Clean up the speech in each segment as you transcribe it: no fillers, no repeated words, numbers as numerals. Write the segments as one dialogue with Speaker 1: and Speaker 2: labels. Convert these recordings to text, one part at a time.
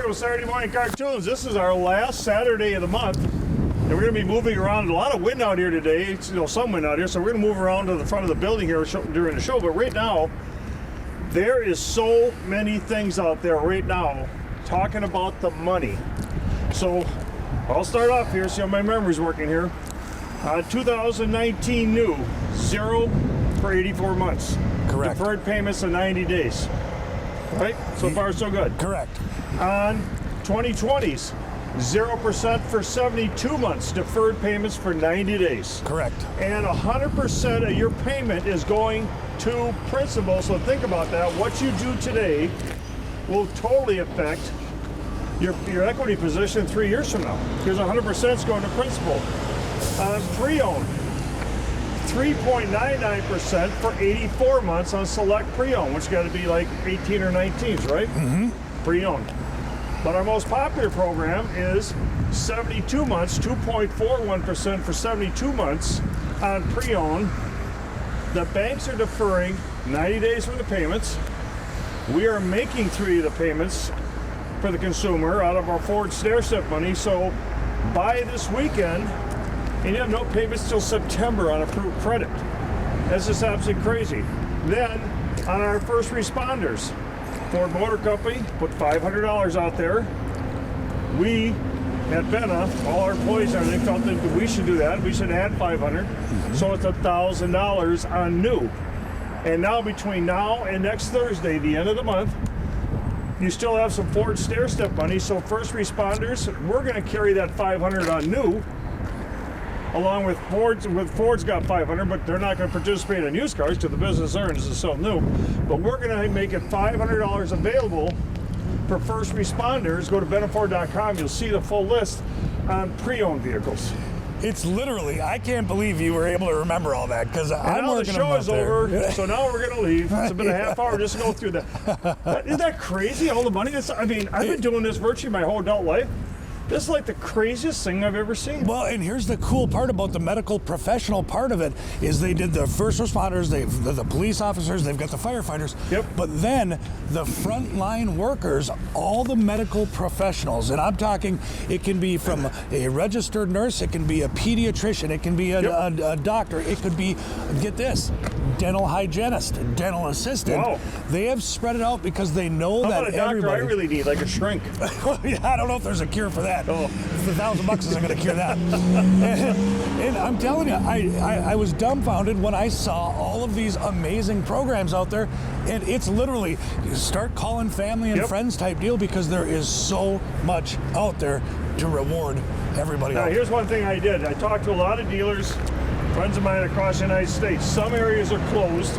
Speaker 1: here with Saturday Morning Cartoons. This is our last Saturday of the month, and we're going to be moving around. A lot of wind out here today. It's, some wind out here, so we're going to move around to the front of the building here during the show. But right now, there is so many things out there right now talking about the money. So I'll start off here, see how my memory's working here. 2019 new, 0 for 84 months.
Speaker 2: Correct.
Speaker 1: Deferred payments of 90 days. Right? So far, so good.
Speaker 2: Correct.
Speaker 1: On 2020s, 0% for 72 months, deferred payments for 90 days.
Speaker 2: Correct.
Speaker 1: And 100% of your payment is going to principal. So think about that. What you do today will totally affect your equity position 3 years from now, because 100% is going to principal. Pre-owned, 3.99% for 84 months on select pre-owned, which got to be like 18 or 19s, right? Mm-hmm. Pre-owned. But our most popular program is 72 months, 2.41% for 72 months on pre-owned. The banks are deferring 90 days from the payments. We are making 3 of the payments for the consumer out of our Ford stair-step money. So by this weekend, and you have no payments till September on approved credit. That's just absolutely crazy. Then, on our first responders, Ford Motor Company put $500 out there. We, at Benna, all our employees and everything felt that we should do that. We should add $500. So it's $1,000 on new. And now, between now and next Thursday, the end of the month, you still have some Ford stair-step money. So first responders, we're going to carry that $500 on new, along with Ford's. Ford's got $500, but they're not going to participate in used cars till the business earns is so new. But we're going to make it $500 available for first responders. Go to BennaFord.com. You'll see the full list on pre-owned vehicles.
Speaker 2: It's literally, I can't believe you were able to remember all that, because I'm working
Speaker 1: the show is over, so now we're going to leave. It's been a half hour just to go through that. Isn't that crazy, all the money? I mean, I've been doing this virtually my whole adult life. This is like the craziest thing I've ever seen.
Speaker 2: Well, and here's the cool part about the medical professional part of it is they did the first responders, the police officers, they've got the firefighters.
Speaker 1: Yep.
Speaker 2: But then the frontline workers, all the medical professionals, and I'm talking, it can be from a registered nurse, it can be a pediatrician, it can be a doctor, it could be, get this, dental hygienist, dental assistant.
Speaker 1: Wow.
Speaker 2: They have spread it out because they know
Speaker 1: How
Speaker 2: that
Speaker 1: about a doctor
Speaker 2: everybody.
Speaker 1: I really need, like a shrink?
Speaker 2: I don't know if there's a cure for that.
Speaker 1: Oh.
Speaker 2: The $1,000 isn't going to cure that. and I'm telling you, I was dumbfounded when I saw all of these amazing programs out there, and it's literally start calling family and friends type deal, because there is so much out there to reward everybody.
Speaker 1: Now, here's one thing I did. I talked to a lot of dealers, friends of mine across the United States. Some areas are closed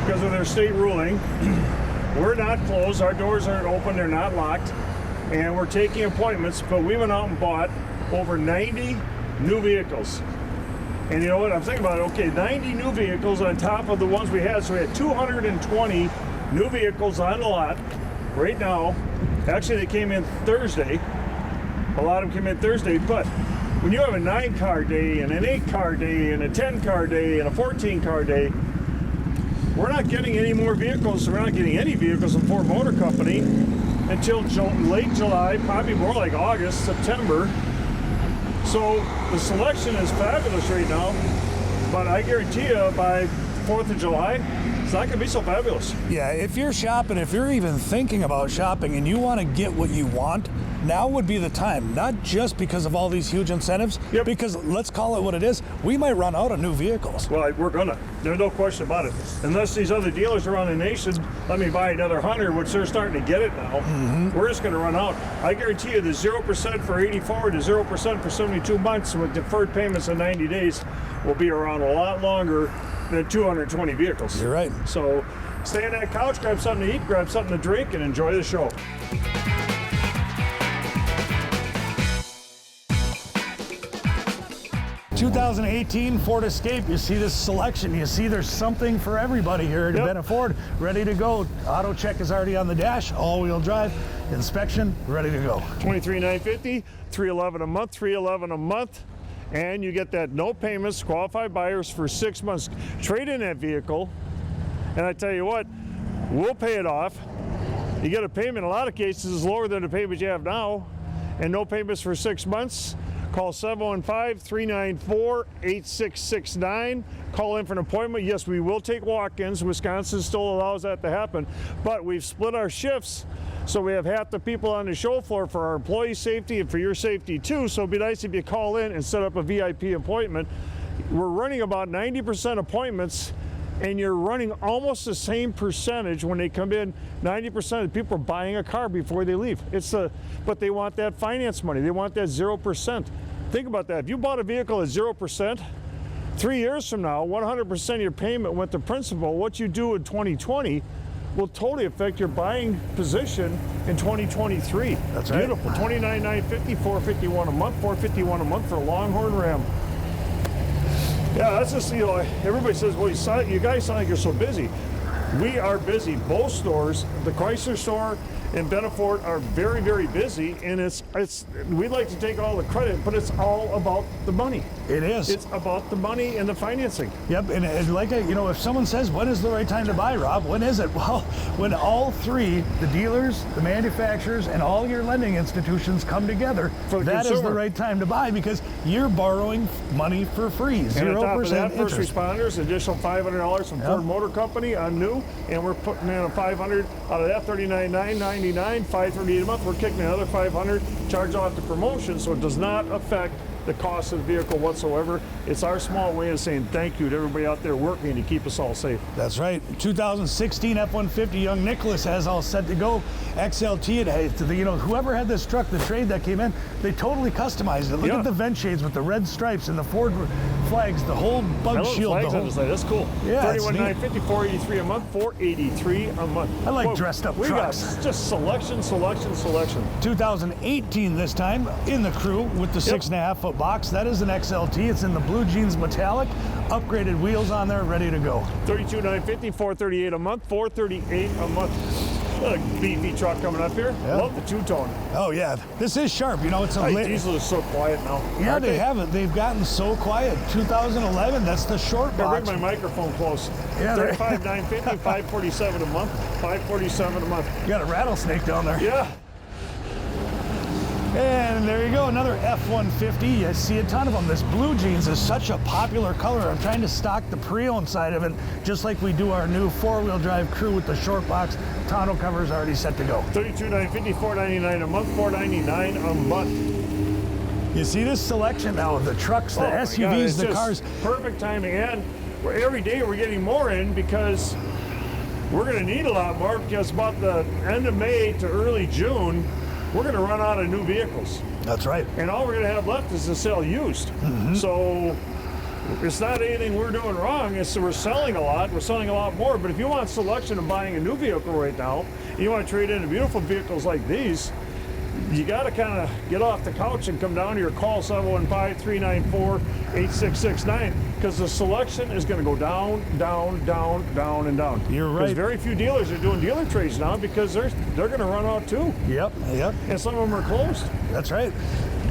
Speaker 1: because of their state ruling. We're not closed. Our doors aren't open. They're not locked. And we're taking appointments, but we went out and bought over 90 new vehicles. And you know what? I'm thinking about it. Okay, 90 new vehicles on top of the ones we had. So we had 220 new vehicles on the lot right now. Actually, they came in Thursday. A lot of them came in Thursday. But when you have a 9-car day and an 8-car day and a 10-car day and a 14-car day, we're not getting any more vehicles. We're not getting any vehicles from Ford Motor Company until late July, probably more like August, September. So the selection is fabulous right now, but I guarantee you by 4th of July, it's not going to be so fabulous.
Speaker 2: Yeah, if you're shopping, if you're even thinking about shopping and you want to get what you want, now would be the time. Not just because of all these huge incentives, because let's call it what it is, we might run out of new vehicles.
Speaker 1: Well, we're gonna. There's no question about it. Unless these other dealers around the nation let me buy another 100, which they're starting to get it now, we're just gonna run out. I guarantee you the 0% for 84 to 0% for 72 months with deferred payments of 90 days will be around a lot longer than 220 vehicles.
Speaker 2: You're right.
Speaker 1: So stay on that couch, grab something to eat, grab something to drink, and enjoy the show.
Speaker 2: '18 Ford Escape. You see this selection. You see there's something for everybody here at Benna Ford. Ready to go. Auto check is already on the dash. All-wheel drive. Inspection. Ready to go.
Speaker 1: $23,950, $311 a month, $311 a month. And you get that no payments, qualified buyers for 6 months. Trade in that vehicle, and I tell you what, we'll pay it off. You get a payment, in a lot of cases, is lower than the payment you have now, and no payments for 6 months. Call 715-394-8669. Call in for an appointment. Yes, we will take walk-ins. Wisconsin still allows that to happen, but we've split our shifts, so we have half the people on the show floor for our employee safety and for your safety too. So it'd be nice if you call in and set up a VIP appointment. We're running about 90% appointments, and you're running almost the same percentage when they come in. 90% of the people are buying a car before they leave. But they want that finance money. They want that 0%. Think about that. If you bought a vehicle at 0%, 3 years from now, 100% of your payment went to principal. What you do in 2020 will totally affect your buying position in 2023.
Speaker 2: That's right.
Speaker 1: Beautiful. $29,950, $451 a month, $451 a month for a Longhorn Ram. Yeah, that's just, everybody says, well, you guys sound like you're so busy. We are busy. Both stores, the Chrysler store and Benna Ford, are very, very busy, and we'd like to take all the credit, but it's all about the money.
Speaker 2: It is.
Speaker 1: It's about the money and the financing.
Speaker 2: Yep, and if someone says, when is the right time to buy, Rob? When is it? Well, when all three, the dealers, the manufacturers, and all your lending institutions come together, that is the right time to buy, because you're borrowing money for free, 0%
Speaker 1: and on top of that,
Speaker 2: interest.
Speaker 1: first responders, additional $500 from Ford Motor Company on new, and we're putting in a $500 out of that, $39,999, $538 a month. We're kicking another $500, charge off the promotion, so it does not affect the cost of the vehicle whatsoever. It's our small way of saying thank you to everybody out there working to keep us all safe.
Speaker 2: That's right. 2016 F-150 young Nicholas has all set to go. XLT, whoever had this truck, the trade that came in, they totally customized it. Look at the vent shades with the red stripes and the Ford flags, the whole bug shield.
Speaker 1: That's cool.
Speaker 2: Yeah,
Speaker 1: $31,950, $483 a month, $483 a month.
Speaker 2: I like dressed up trucks.
Speaker 1: We got just selection.
Speaker 2: 2018 this time in the crew with the 6.5-foot box. That is an XLT. It's in the blue jeans metallic, upgraded wheels on there, ready to go.
Speaker 1: $32,950, $438 a month, $438 a month. A beefy truck coming up here. Love the two-tone.
Speaker 2: Oh yeah, this is sharp. It's a
Speaker 1: diesel is so quiet now.
Speaker 2: Yeah, they haven't. They've gotten so quiet. 2011. That's the short box.
Speaker 1: Bring my microphone close.
Speaker 2: Yeah,
Speaker 1: $35,950, $547 a month, $547 a month.
Speaker 2: You got a rattlesnake down there.
Speaker 1: Yeah.
Speaker 2: And there you go, another F-150. I see a ton of them. This blue jeans is such a popular color. I'm trying to stock the pre-owned side of it, just like we do our new four-wheel drive crew with the short box. Tonneau cover's already set to go.
Speaker 1: $32,950, $499 a month, $499 a month.
Speaker 2: You see this selection now of the trucks, the SUVs, the cars.
Speaker 1: Perfect timing, and every day we're getting more in because we're going to need a lot more, because about the end of May to early June, we're going to run out of new vehicles.
Speaker 2: That's right.
Speaker 1: And all we're going to have left is to sell used. So it's not anything we're doing wrong. It's we're selling a lot. We're selling a lot more. But if you want selection of buying a new vehicle right now, and you want to trade in beautiful vehicles like these, you got to kind of get off the couch and come down here. Call 715-394-8669, because the selection is going to go down, down, down, down, and down.
Speaker 2: You're right.
Speaker 1: Because very few dealers are doing dealer trades now, because they're going to run out too.
Speaker 2: Yep.
Speaker 1: And some of them are closed.
Speaker 2: That's right.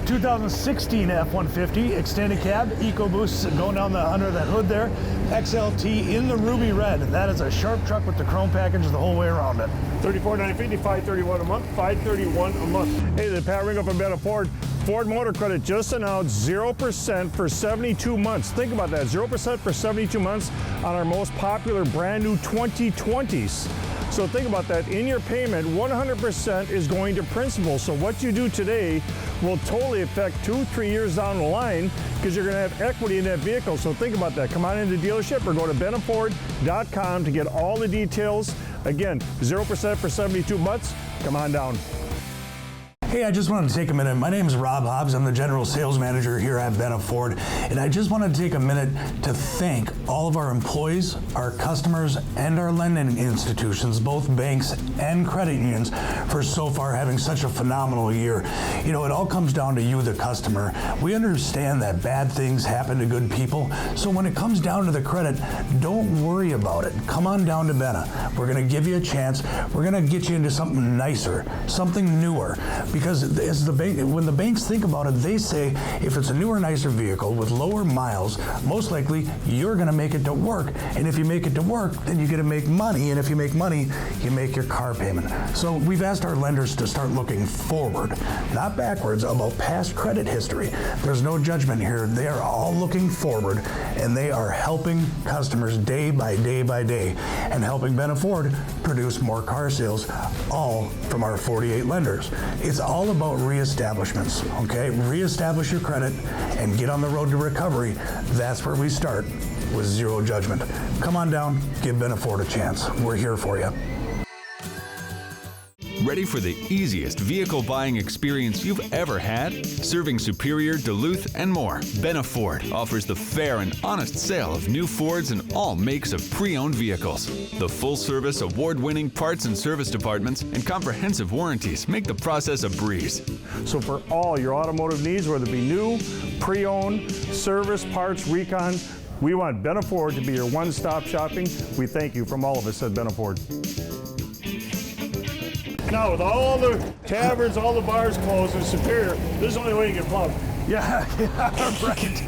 Speaker 2: 2016 F-150 extended cab, EcoBoost going down under that hood there. XLT in the ruby red. That is a sharp truck with the chrome package the whole way around it.
Speaker 1: $34,950, $531 a month, $531 a month. Hey, the Pat Ringo from Benna Ford. Ford Motor Credit just announced 0% for 72 months. Think about that, 0% for 72 months on our most popular brand new 2020s. So think about that. In your payment, 100% is going to principal. So what you do today will totally affect 2-3 years down the line, because you're going to have equity in that vehicle. So think about that. Come on into the dealership or go to bennaford.com to get all the details. Again, 0% for 72 months. Come on down.
Speaker 2: Hey, I just wanted to take a minute. My name is Rob Hobbs. I'm the General Sales Manager here at Benna Ford. And I just wanted to take a minute to thank all of our employees, our customers, and our lending institutions, both banks and credit unions, for so far having such a phenomenal year. It all comes down to you, the customer. We understand that bad things happen to good people. So when it comes down to the credit, don't worry about it. Come on down to Benna. We're going to give you a chance. We're going to get you into something nicer, something newer. because when the banks think about it, they say if it's a newer, nicer vehicle with lower miles, most likely you're going to make it to work. And if you make it to work, then you get to make money. And if you make money, you make your car payment. So we've asked our lenders to start looking forward, not backwards, about past credit history. There's no judgment here. They are all looking forward, and they are helping customers day by day by day, and helping Benna Ford produce more car sales, all from our 48 lenders. It's all about reestablishments, okay? Reestablish your credit and get on the road to recovery. That's where we start, with zero judgment. Come on down, give Benna Ford a chance. We're here for you.
Speaker 3: Ready for the easiest vehicle buying experience you've ever had? Serving Superior, Duluth, and more, Benna Ford offers the fair and honest sale of new Fords and all makes of pre-owned vehicles. The full-service, award-winning parts and service departments and comprehensive warranties make the process a breeze.
Speaker 1: So for all your automotive needs, whether it be new, pre-owned, service, parts, recon, we want Benna Ford to be your one-stop shopping. We thank you from all of us at Benna Ford. Now, with all the taverns, all the bars closed in Superior, this is the only way you get plowed.
Speaker 2: Yeah, right.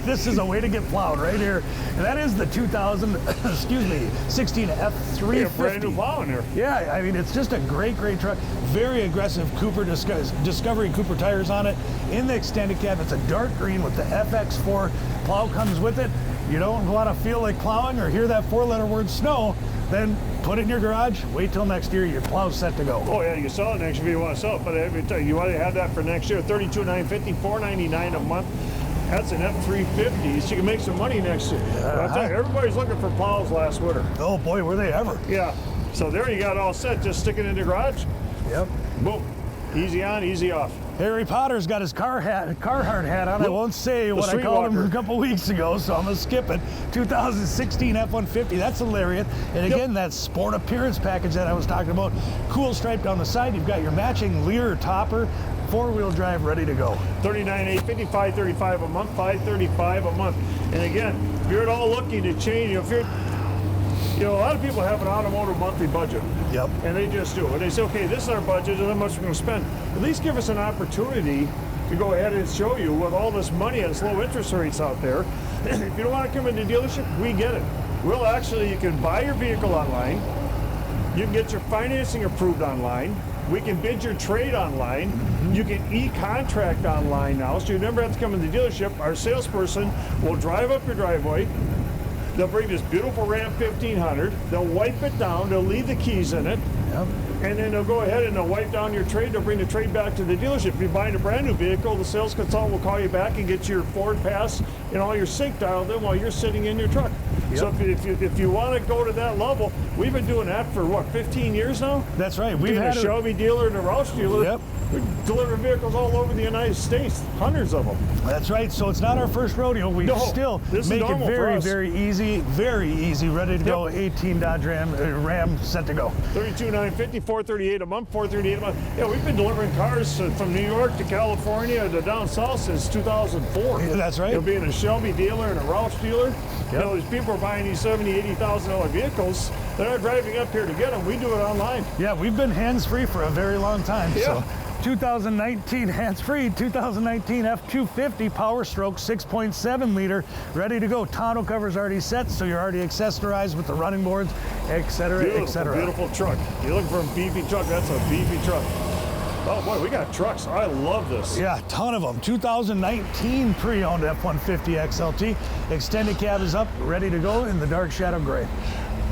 Speaker 2: This is a way to get plowed right here. And that is the 2016 F350.
Speaker 1: Yeah, brand new plow in there.
Speaker 2: Yeah, I mean, it's just a great, great truck. Very aggressive Cooper Discovery Cooper tires on it. In the extended cab, it's a dark green with the FX4 plow comes with it. You don't want to feel like plowing or hear that four-letter word snow, then put it in your garage, wait till next year, your plow's set to go.
Speaker 1: Oh yeah, you sell it next year if you want to sell it, but every time you want to have that for next year, $32,950, $499 a month. That's an F350, so you can make some money next year. But I'll tell you, everybody's looking for plows last winter.
Speaker 2: Oh boy, were they ever.
Speaker 1: Yeah, so there you got it all set, just stick it in the garage.
Speaker 2: Yep.
Speaker 1: Boom, easy on, easy off.
Speaker 2: Harry Potter's got his Carhartt hat on. I won't say what I called him a couple weeks ago, so I'm going to skip it. 2016 F-150, that's a Lariat. And again, that sport appearance package that I was talking about. Cool stripe down the side. You've got your matching Lear topper, four-wheel drive, ready to go.
Speaker 1: $39,850, $535 a month, $535 a month. And again, if you're at all looking to change, if you're, a lot of people have an automotive monthly budget.
Speaker 2: Yep.
Speaker 1: And they just do. And they say, okay, this is our budget and how much we're going to spend. At least give us an opportunity to go ahead and show you with all this money and low interest rates out there. If you don't want to come into the dealership, we get it. You can buy your vehicle online. You can get your financing approved online. We can bid your trade online. You can e-contract online now, so you never have to come in the dealership. Our salesperson will drive up your driveway. They'll bring this beautiful Ram 1500. They'll wipe it down. They'll leave the keys in it. Yep. And then they'll go ahead and they'll wipe down your trade. They'll bring the trade back to the dealership. If you're buying a brand new vehicle, the sales consultant will call you back and get your Ford Pass and all your sync dialed in while you're sitting in your truck. Yep. So if you want to go to that level, we've been doing that for what, 15 years now?
Speaker 2: That's right. We've had
Speaker 1: a Shelby dealer and a Roush dealer.
Speaker 2: Yep.
Speaker 1: We deliver vehicles all over the United States, hundreds of them.
Speaker 2: That's right. So it's not our first rodeo. We still make it very, very easy, ready to go. 18 Dodge Ram set to go.
Speaker 1: $32,950, $438 a month, $438 a month. Yeah, we've been delivering cars from New York to California to down south since 2004.
Speaker 2: Yeah, that's right.
Speaker 1: Being a Shelby dealer and a Roush dealer. Yep. These people are buying these $70,000, $80,000 vehicles. They're not driving up here to get them. We do it online.
Speaker 2: Yeah, we've been hands-free for a very long time.
Speaker 1: Yeah.
Speaker 2: So 2019 hands-free, 2019 F250 Power Stroke 6.7 liter, ready to go. Tonneau cover's already set, so you're already accessorized with the running boards, etc., etc.
Speaker 1: Beautiful truck. You're looking for a beefy truck, that's a beefy truck. Oh boy, we got trucks. I love this.
Speaker 2: Yeah, ton of them. 2019 pre-owned F-150 XLT. Extended cab is up, ready to go in the dark shadow gray.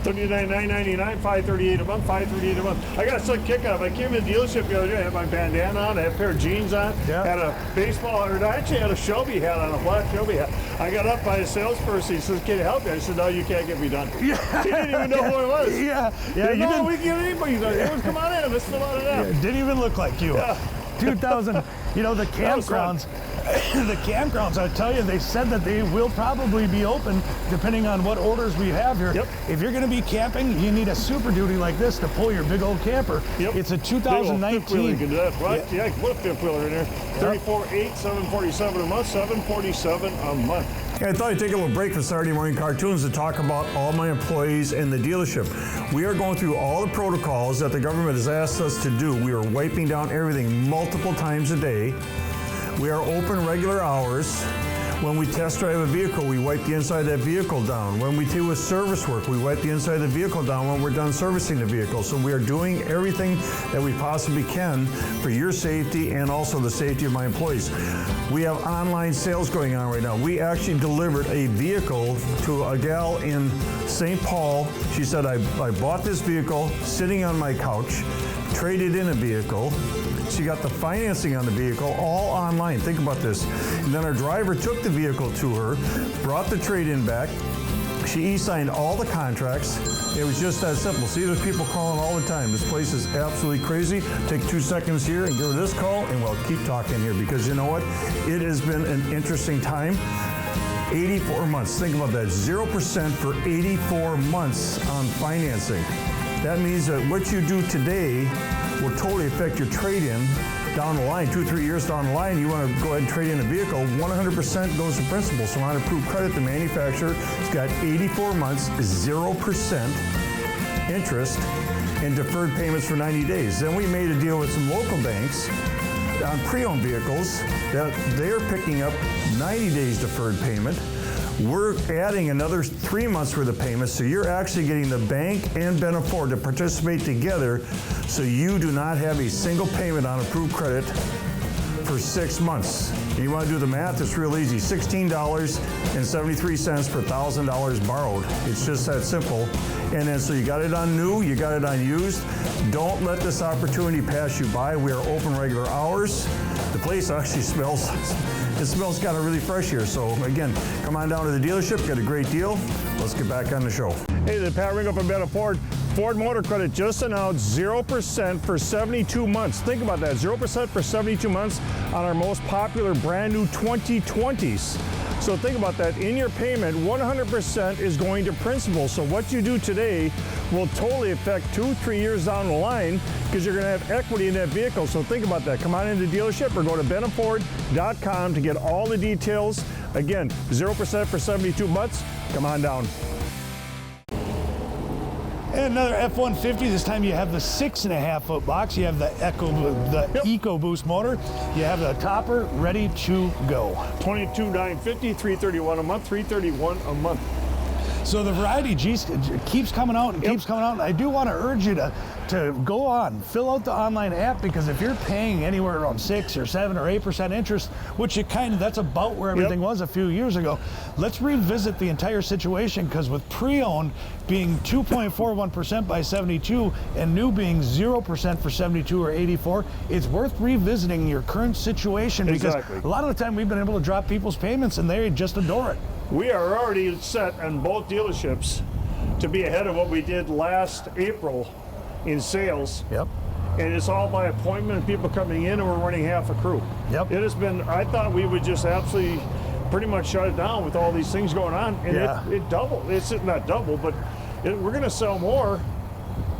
Speaker 1: $39,999, $538 a month, $538 a month. I got such a kick out of it. I came in the dealership the other day, I had my bandana on, I had a pair of jeans on, had a baseball, or I actually had a Shelby hat on, a black Shelby hat. I got up by a salesperson, he says, can you help me? I said, no, you can't get me done. Yeah. He didn't even know who it was.
Speaker 2: Yeah.
Speaker 1: No, we can get anybody done. He goes, come on in, let's fill out an app.
Speaker 2: Didn't even look like you.
Speaker 1: Yeah.
Speaker 2: 2000, the campgrounds, I tell you, they said that they will probably be open depending on what orders we have here.
Speaker 1: Yep.
Speaker 2: If you're going to be camping, you need a Super Duty like this to pull your big old camper.
Speaker 1: Yep.
Speaker 2: It's a 2019.
Speaker 1: You can do that, right? Yeah, put a fifth wheeler in there. $34,800, $747 a month, $747 a month. Hey, I thought I'd take a little break from Saturday Morning Cartoons to talk about all my employees in the dealership. We are going through all the protocols that the government has asked us to do. We are wiping down everything multiple times a day. We are open regular hours. When we test drive a vehicle, we wipe the inside of that vehicle down. When we do a service work, we wipe the inside of the vehicle down when we're done servicing the vehicle. So we are doing everything that we possibly can for your safety and also the safety of my employees. We have online sales going on right now. We actually delivered a vehicle to a gal in St. Paul. She said, I bought this vehicle sitting on my couch, traded in a vehicle. She got the financing on the vehicle all online. Think about this. And then our driver took the vehicle to her, brought the trade-in back. She e-signed all the contracts. It was just that simple. See, there's people calling all the time. This place is absolutely crazy. Take 2 seconds here and give her this call, and we'll keep talking here because you know what? It has been an interesting time. 84 months. Think about that. 0% for 84 months on financing. That means that what you do today will totally affect your trade-in down the line. 2-3 years down the line, you want to go ahead and trade in a vehicle, 100% goes to principal. So on approved credit, the manufacturer has got 84 months, 0% interest, and deferred payments for 90 days. Then we made a deal with some local banks on pre-owned vehicles that they're picking up 90 days deferred payment. We're adding another 3 months worth of payments, so you're actually getting the bank and Benna Ford to participate together so you do not have a single payment on approved credit for 6 months. And you want to do the math, it's real easy. $16.73 per $1,000 borrowed. It's just that simple. And then so you got it on new, you got it on used. Don't let this opportunity pass you by. We are open regular hours. The place actually smells kind of really fresh here. So again, come on down to the dealership, get a great deal. Let's get back on the show. Hey, the Pat Ringo from Benna Ford. Ford Motor Credit just announced 0% for 72 months. Think about that, 0% for 72 months on our most popular brand new 2020s. So think about that. In your payment, 100% is going to principal. So what you do today will totally affect 2-3 years down the line because you're going to have equity in that vehicle. So think about that. Come on into the dealership or go to bennaford.com to get all the details. Again, 0% for 72 months. Come on down.
Speaker 2: And another F-150. This time you have the 6.5-foot box. You have the EcoBoost motor. You have the topper ready to go.
Speaker 1: $22,950, $331 a month, $331 a month.
Speaker 2: So the variety keeps coming out and keeps coming out. And I do want to urge you to go on, fill out the online app, because if you're paying anywhere around 6 or 7 or 8% interest, which that's about where everything was a few years ago, let's revisit the entire situation, because with pre-owned being 2.41% by 72 and new being 0% for 72 or 84, it's worth revisiting your current situation, because a lot of the time we've been able to drop people's payments and they just adore it.
Speaker 1: We are already set on both dealerships to be ahead of what we did last April in sales.
Speaker 2: Yep.
Speaker 1: And it's all by appointment and people coming in, and we're running half a crew. Yep. It has been, I thought we would just absolutely pretty much shut it down with all these things going on, and it doubled. It's not double, but we're going to sell more.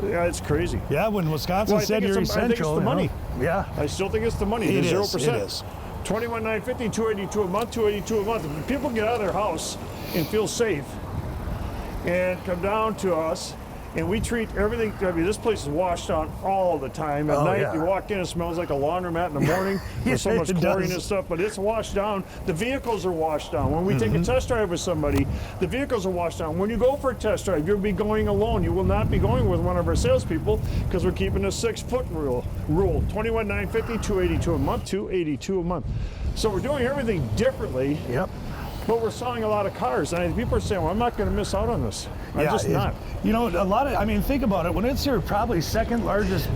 Speaker 1: Yeah, it's crazy.
Speaker 2: Yeah, when Wisconsin said you're essential.
Speaker 1: I think it's the money.
Speaker 2: Yeah.
Speaker 1: I still think it's the money.
Speaker 2: It is.
Speaker 1: 0%.
Speaker 2: It is.
Speaker 1: $21,950, $282 a month, $282 a month. If people get out of their house and feel safe and come down to us, and we treat everything. I mean, this place is washed down all the time. At night, you walk in, it smells like a laundromat. In the morning, there's so much chlorine and stuff, but it's washed down. The vehicles are washed down. When we take a test drive with somebody, the vehicles are washed down. When you go for a test drive, you'll be going alone. You will not be going with one of our salespeople, because we're keeping a 6-foot rule. $21,950, $282 a month, $282 a month. So we're doing everything differently.
Speaker 2: Yep.
Speaker 1: But we're selling a lot of cars, and people are saying, well, I'm not going to miss out on this. I'm just not.
Speaker 2: You know, think about it. When it's your probably second largest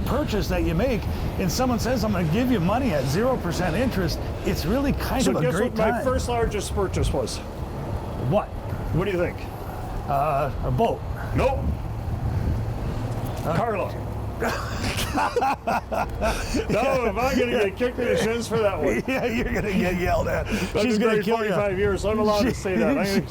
Speaker 2: purchase that you make, and someone says, I'm going to give you money at 0% interest, it's really kind of a great time.
Speaker 1: My first largest purchase was?
Speaker 2: What?
Speaker 1: What do you think?
Speaker 2: A boat.
Speaker 1: Nope. Carla. No, if I'm going to get kicked in the shins for that one.
Speaker 2: Yeah, you're going to get yelled at.
Speaker 1: She's going to kill 45 years, so I'm allowed to say that.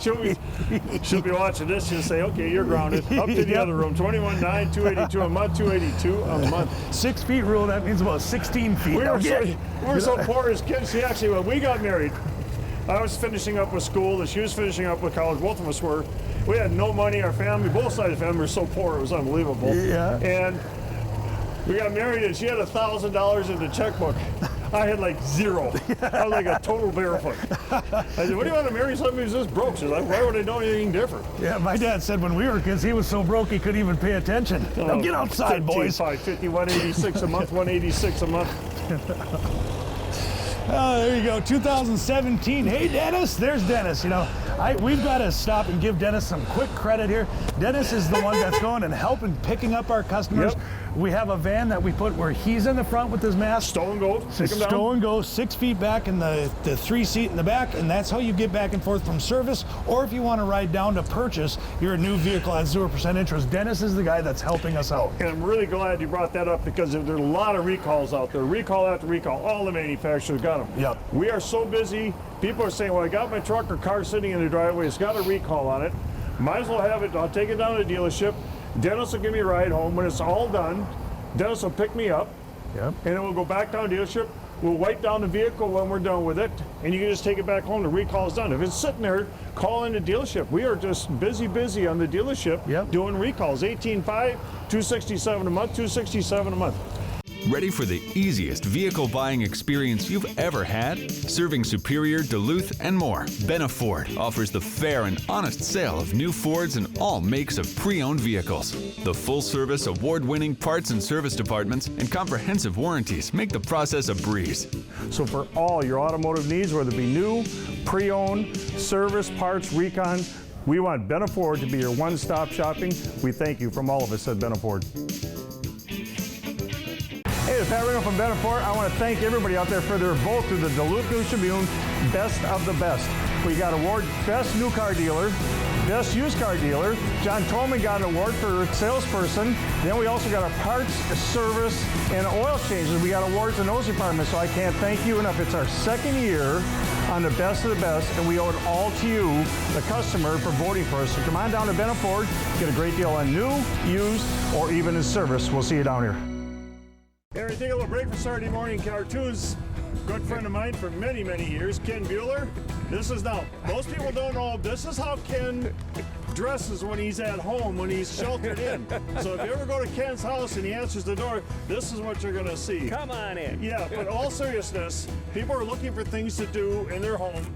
Speaker 1: She'll be watching this. She'll say, okay, you're grounded. Up to the other room. $21,900, $282 a month, $282 a month.
Speaker 2: 6 feet rule, that means about 16 feet.
Speaker 1: We were so poor as kids. See, actually, when we got married, I was finishing up with school, and she was finishing up with college. Both of us were. We had no money. Our family, both sides of the family, were so poor, it was unbelievable.
Speaker 2: Yeah.
Speaker 1: And we got married, and she had $1,000 in the checkbook. I had like zero. I was like a total barefoot. I said, what do you want to marry somebody who's this broke? She's like, why would I know anything different?
Speaker 2: Yeah, my dad said when we were kids, he was so broke he couldn't even pay attention. Now get outside, boys.
Speaker 1: 550, 186 a month, 186 a month.
Speaker 2: Oh, there you go, 2017. Hey, Dennis, there's Dennis. You know, we've got to stop and give Dennis some quick credit here. Dennis is the one that's going and helping picking up our customers.
Speaker 1: Yep.
Speaker 2: We have a van that we put where he's in the front with his mask.
Speaker 1: Stow and go, take him down.
Speaker 2: Stow and go, 6 feet back in the 3-seat in the back, and that's how you get back and forth from service, or if you want to ride down to purchase your new vehicle at 0% interest. Dennis is the guy that's helping us out.
Speaker 1: And I'm really glad you brought that up, because there's a lot of recalls out there. Recall after recall. All the manufacturers got them.
Speaker 2: Yep.
Speaker 1: We are so busy. People are saying, well, I got my truck or car sitting in the driveway. It's got a recall on it. Might as well have it. I'll take it down to the dealership. Dennis will give me a ride home. When it's all done, Dennis will pick me up.
Speaker 2: Yep.
Speaker 1: And then we'll go back down to the dealership. We'll wipe down the vehicle when we're done with it, and you can just take it back home. The recall is done. If it's sitting there, call in the dealership. We are just busy on the dealership doing recalls. 18.5, 267 a month, 267 a month.
Speaker 3: Ready for the easiest vehicle buying experience you've ever had? Serving Superior, Duluth, and more, Benna Ford offers the fair and honest sale of new Fords and all makes of pre-owned vehicles. The full-service, award-winning parts and service departments and comprehensive warranties make the process a breeze.
Speaker 1: So for all your automotive needs, whether it be new, pre-owned, service, parts, recon, we want Benna Ford to be your one-stop shopping. We thank you from all of us at Benna Ford. Hey, it's Pat Ringo from Benna Ford. I want to thank everybody out there for their vote to the Duluth News Tribune Best of the Best. We got award Best New Car Dealer, Best Used Car Dealer. John Tolman got an award for Salesperson. Then we also got our Parts, Service, and Oil Changes. We got awards in those departments, so I can't thank you enough. It's our second year on the Best of the Best, and we owe it all to you, the customer, for voting for us. So come on down to Benna Ford, get a great deal on new, used, or even in service. We'll see you down here. Hey, we take a little break for Saturday morning cartoons. Good friend of mine for many, many years, Ken Bueller. This is now, most people don't know, this is how Ken dresses when he's at home, when he's sheltered in. So if you ever go to Ken's house and he answers the door, this is what you're gonna see.
Speaker 4: Come on in.
Speaker 1: Yeah, but in all seriousness, people are looking for things to do in their home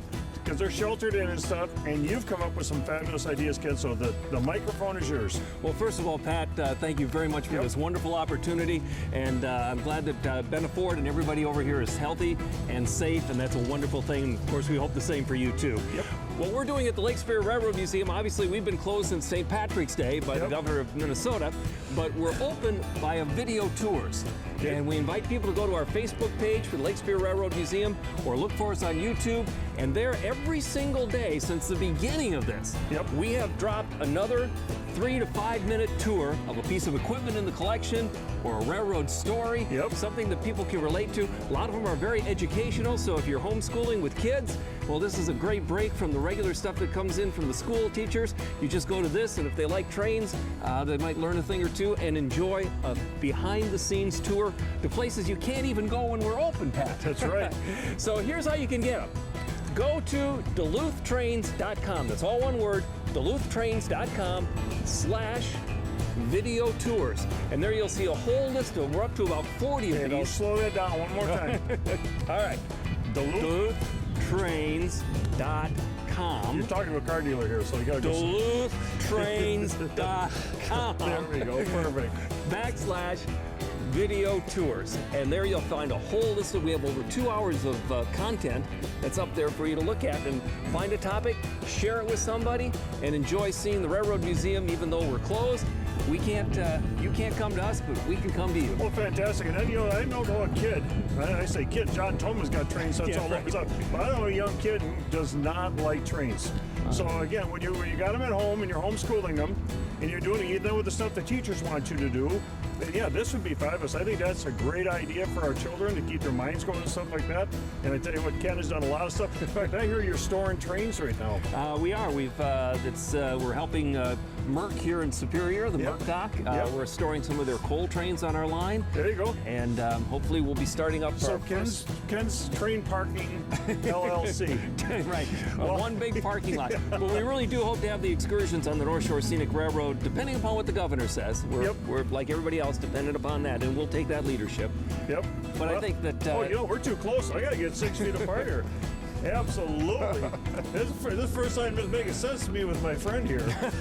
Speaker 1: because they're sheltered in and stuff, and you've come up with some fabulous ideas, Ken, so the microphone is yours.
Speaker 4: Well, first of all, Pat, thank you very much for this wonderful opportunity, and I'm glad that Benna Ford and everybody over here is healthy and safe, and that's a wonderful thing. Of course, we hope the same for you, too.
Speaker 1: Yep.
Speaker 4: What we're doing at the Lake Superior Railroad Museum, obviously we've been closed since St. Patrick's Day by the governor of Minnesota, but we're open via video tours. And we invite people to go to our Facebook page for the Lake Superior Railroad Museum, or look for us on YouTube. And there, every single day since the beginning of this, we have dropped another 3 to 5 minute tour of a piece of equipment in the collection, or a railroad story, something that people can relate to. A lot of them are very educational, so if you're homeschooling with kids, well, this is a great break from the regular stuff that comes in from the school teachers. You just go to this, and if they like trains, they might learn a thing or two and enjoy a behind-the-scenes tour to places you can't even go when we're open, Pat.
Speaker 1: That's right.
Speaker 4: So here's how you can get them. Go to DuluthTrains.com. That's all one word, DuluthTrains.com/video tours. And there you'll see a whole list of, we're up to about 40 of
Speaker 1: Okay,
Speaker 4: these.
Speaker 1: now slow that down one more time.
Speaker 4: All right. DuluthTrains.com.
Speaker 1: You're talking to a car dealer here, so you gotta go.
Speaker 4: DuluthTrains.com.
Speaker 1: There we go, perfect.
Speaker 4: /video tours, and there you'll find a whole list of, we have over 2 hours of content that's up there for you to look at, and find a topic, share it with somebody, and enjoy seeing the Railroad Museum. Even though we're closed, we can't, you can't come to us, but we can come to you.
Speaker 1: Well, fantastic. And then, you know, I know a kid, I say kid, John Tolman's got train sets all over stuff, but I know a young kid who does not like trains. So again, when you got them at home and you're homeschooling them, and you're doing it with the stuff the teachers want you to do, then yeah, this would be fabulous. I think that's a great idea for our children to keep their minds going and stuff like that. And I tell you what, Ken has done a lot of stuff. In fact, I hear you're storing trains right now.
Speaker 4: We are. We're helping Merck here in Superior, the Merck dock. We're storing some of their coal trains on our line.
Speaker 1: There you go.
Speaker 4: And hopefully we'll be starting up
Speaker 1: So
Speaker 4: our
Speaker 1: Ken's Train Parking LLC.
Speaker 4: right, one big parking lot. But we really do hope to have the excursions on the North Shore Scenic Railroad, depending upon what the governor says. We're like everybody else, dependent upon that, and we'll take that leadership.
Speaker 1: Yep.
Speaker 4: But I think that...
Speaker 1: we're too close. I got to get 6 feet apart here. Absolutely. This is the first time it's making sense to me with my friend here.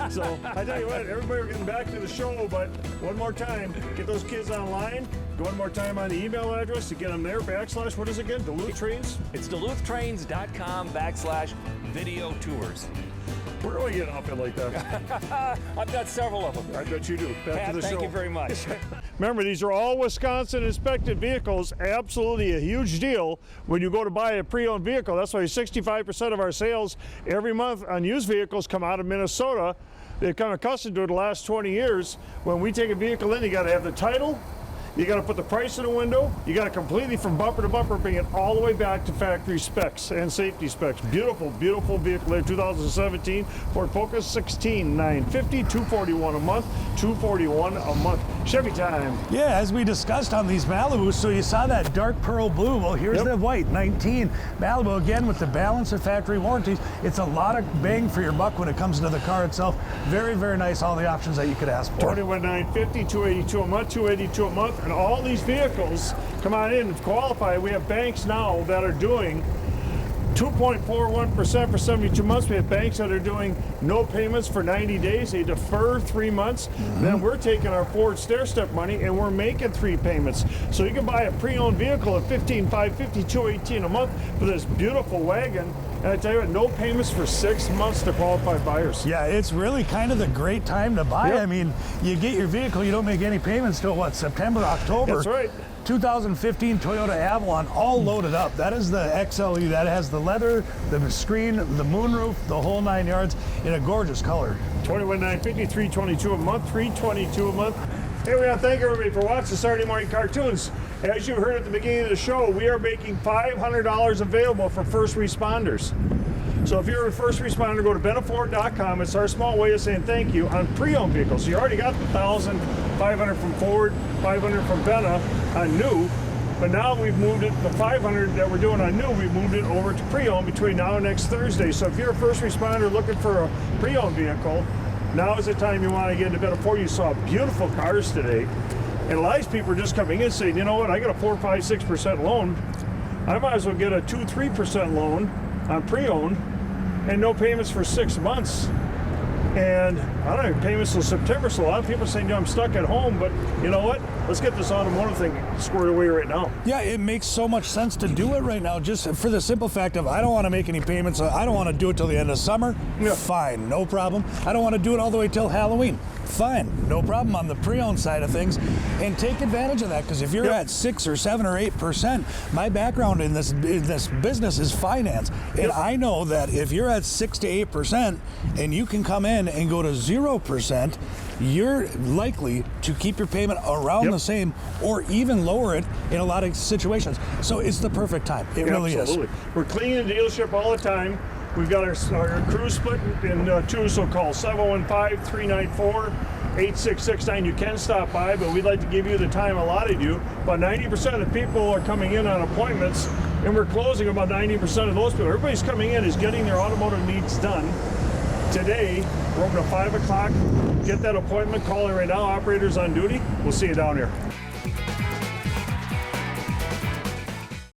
Speaker 1: So I tell you what, everybody, we're getting back to the show, but one more time, get those kids online. Go one more time on the email address to get them there, / what is it again, Duluth Trains?
Speaker 4: It's duluthtrains.com/video tours.
Speaker 1: Where do I get an outfit like that?
Speaker 4: I've got several of them.
Speaker 1: I bet you do. Back
Speaker 4: Pat,
Speaker 1: to the show.
Speaker 4: thank you very much.
Speaker 1: Remember, these are all Wisconsin inspected vehicles. Absolutely a huge deal when you go to buy a pre-owned vehicle. That's why 65% of our sales every month on used vehicles come out of Minnesota. They've come accustomed to it the last 20 years. When we take a vehicle in, you got to have the title. You got to put the price in the window. You got to completely from bumper to bumper bring it all the way back to factory specs and safety specs. Beautiful, beautiful vehicle there. 2017 Ford Focus, $16,950, $241 a month, $241 a month. Chevy time.
Speaker 2: Yeah, as we discussed on these Malibus, so you saw that dark pearl blue. Well, here's the white, 19 Malibu, again with the balance of factory warranties. It's a lot of bang for your buck when it comes to the car itself. Very, very nice, all the options that you could ask for.
Speaker 1: $21,950, $282 a month, $282 a month. And all these vehicles come on in and qualify. We have banks now that are doing 2.41% for 72 months. We have banks that are doing no payments for 90 days. They defer 3 months. Then we're taking our Ford stair-step money and we're making 3 payments. So you can buy a pre-owned vehicle at $15,550, $218 a month for this beautiful wagon. And I tell you what, no payments for 6 months to qualified buyers.
Speaker 2: Yeah, it's really kind of the great time to buy.
Speaker 1: Yep.
Speaker 2: I mean, you get your vehicle, you don't make any payments till what, September, October.
Speaker 1: That's right.
Speaker 2: 2015 Toyota Avalon, all loaded up. That is the XLE. That has the leather, the screen, the moonroof, the whole 9 yards in a gorgeous color.
Speaker 1: $21,950, $322 a month, $322 a month. Hey, we want to thank everybody for watching Saturday Morning Cartoons. As you heard at the beginning of the show, we are making $500 available for first responders. So if you're a first responder, go to bennaford.com. It's our small way of saying thank you on pre-owned vehicles. So you already got the $1,500 from Ford, $500 from Benna on new, but now we've moved it, the $500 that we're doing on new, we've moved it over to pre-owned between now and next Thursday. So if you're a first responder looking for a pre-owned vehicle, now is the time you want to get into Benna Ford. You saw beautiful cars today. And a lot of people are just coming in saying, you know what, I got a 4, 5, 6% loan. I might as well get a 2, 3% loan on pre-owned and no payments for 6 months. And I don't have payments till September, so a lot of people are saying, I'm stuck at home, but you know what? Let's get this automotive thing squared away right now.
Speaker 2: Yeah, it makes so much sense to do it right now, just for the simple fact of I don't want to make any payments. I don't want to do it till the end of summer.
Speaker 1: Yeah.
Speaker 2: Fine, no problem. I don't want to do it all the way till Halloween. Fine, no problem on the pre-owned side of things. And take advantage of that, because if you're at 6 or 7 or 8%, my background in this business is finance. And I know that if you're at 6 to 8% and you can come in and go to 0%, you're likely to keep your payment around the same or even lower it in a lot of situations. So it's the perfect time. It really
Speaker 1: Absolutely.
Speaker 2: is.
Speaker 1: We're cleaning the dealership all the time. We've got our crew split in 2, so call 715-394-8669. You can stop by, but we'd like to give you the time allotted you. About 90% of the people are coming in on appointments, and we're closing about 90% of those people. Everybody's coming in is getting their automotive needs done. Today, we're open at 5 o'clock. Get that appointment. Call it right now. Operators on duty. We'll see you down here.